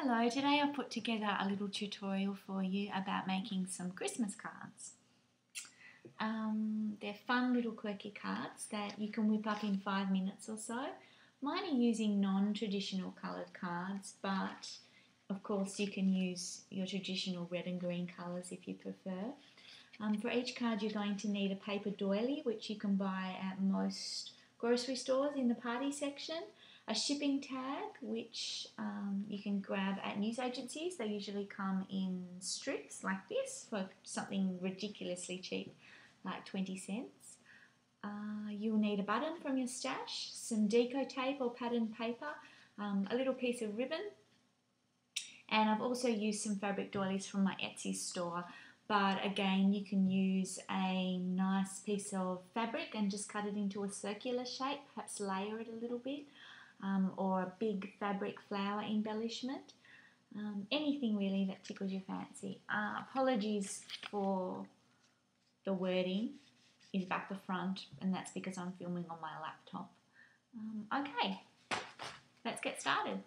Hello, today I've put together a little tutorial for you about making some Christmas cards. They're fun little quirky cards that you can whip up in 5 minutes or so. Mine are using non-traditional coloured cards, but of course you can use your traditional red and green colours if you prefer. For each card you're going to need a paper doily, which you can buy at most grocery stores in the party section. A shipping tag, which you can grab at news agencies. They usually come in strips like this for something ridiculously cheap, like 20 cents. You'll need a button from your stash, some deco tape or patterned paper, a little piece of ribbon, and I've also used some fabric doilies from my Etsy store. But again, you can use a nice piece of fabric and just cut it into a circular shape, perhaps layer it a little bit. Or a big fabric flower embellishment. Anything really that tickles your fancy. Apologies for the wording is back to front, and that's because I'm filming on my laptop. Okay, let's get started.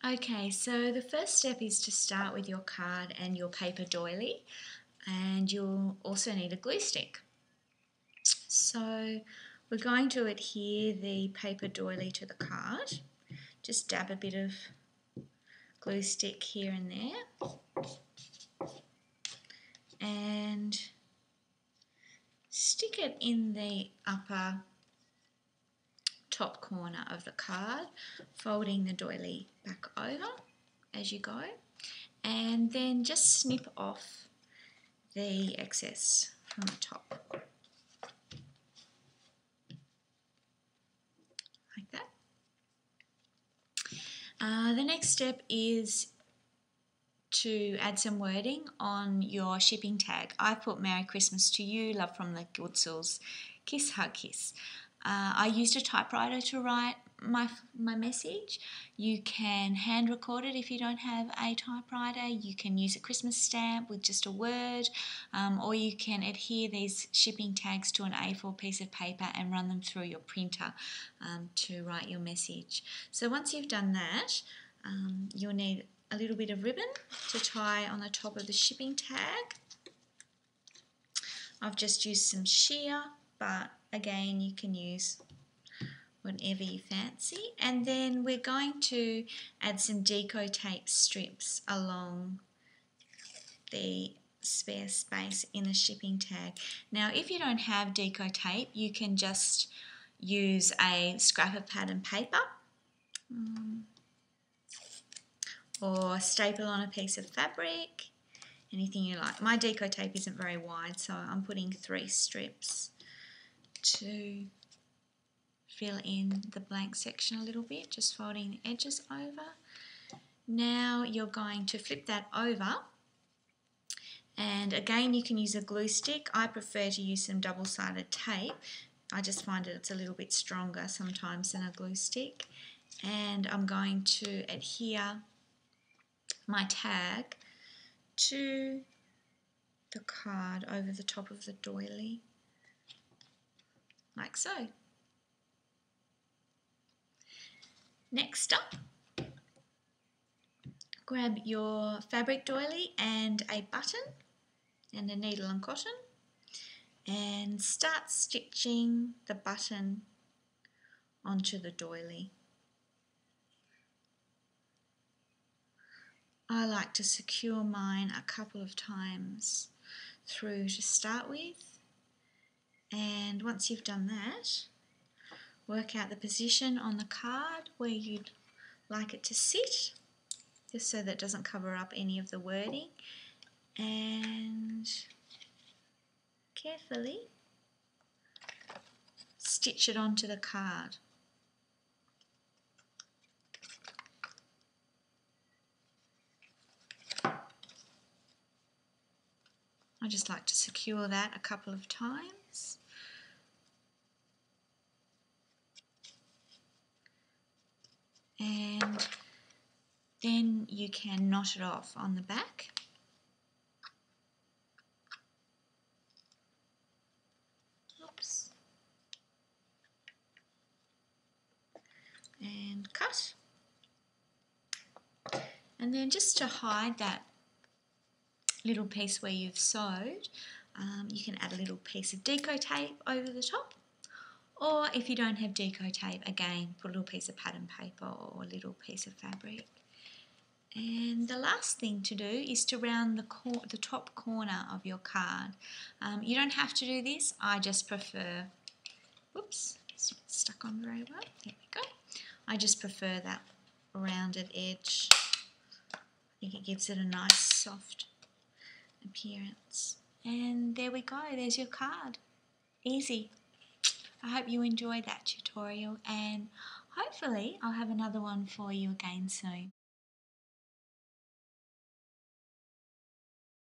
Okay, so the first step is to start with your card and your paper doily, and you'll also need a glue stick. So we're going to adhere the paper doily to the card. Just dab a bit of glue stick here and there and stick it in the upper top corner of the card, folding the doily back over as you go, and then just snip off the excess from the top. Like that. The next step is to add some wording on your shipping tag. I put Merry Christmas to you, love from the Goodsels, kiss, hug, kiss. I used a typewriter to write my message. You can hand record it if you don't have a typewriter. You can use a Christmas stamp with just a word, or you can adhere these shipping tags to an A4 piece of paper and run them through your printer to write your message. So once you've done that, you'll need a little bit of ribbon to tie on the top of the shipping tag. I've just used some sheer, but again you can use whatever you fancy. And then we're going to add some deco tape strips along the spare space in the shipping tag. Now if you don't have deco tape, you can just use a scrap of patterned paper or staple on a piece of fabric, anything you like. My deco tape isn't very wide, so I'm putting 3 strips to fill in the blank section a little bit, just folding the edges over. Now you're going to flip that over, and again you can use a glue stick. I prefer to use some double-sided tape. I just find it's a little bit stronger sometimes than a glue stick. And I'm going to adhere my tag to the card over the top of the doily, like so. Next up, grab your fabric doily and a button and a needle and cotton and start stitching the button onto the doily. I like to secure mine a couple of times through to start with, and once you've done that, work out the position on the card where you'd like it to sit, just so that it doesn't cover up any of the wording, and carefully stitch it onto the card. I just like to secure that a couple of times. And then you can knot it off on the back. Oops. And cut. And then just to hide that little piece where you've sewed, you can add a little piece of deco tape over the top. Or if you don't have deco tape, again, put a little piece of pattern paper or a little piece of fabric. And the last thing to do is to round the top corner of your card. You don't have to do this, I just prefer, whoops, it's not stuck on very well, there we go. I just prefer that rounded edge. I think it gives it a nice soft appearance. And there we go, there's your card. Easy. I hope you enjoyed that tutorial, and hopefully I'll have another one for you again soon.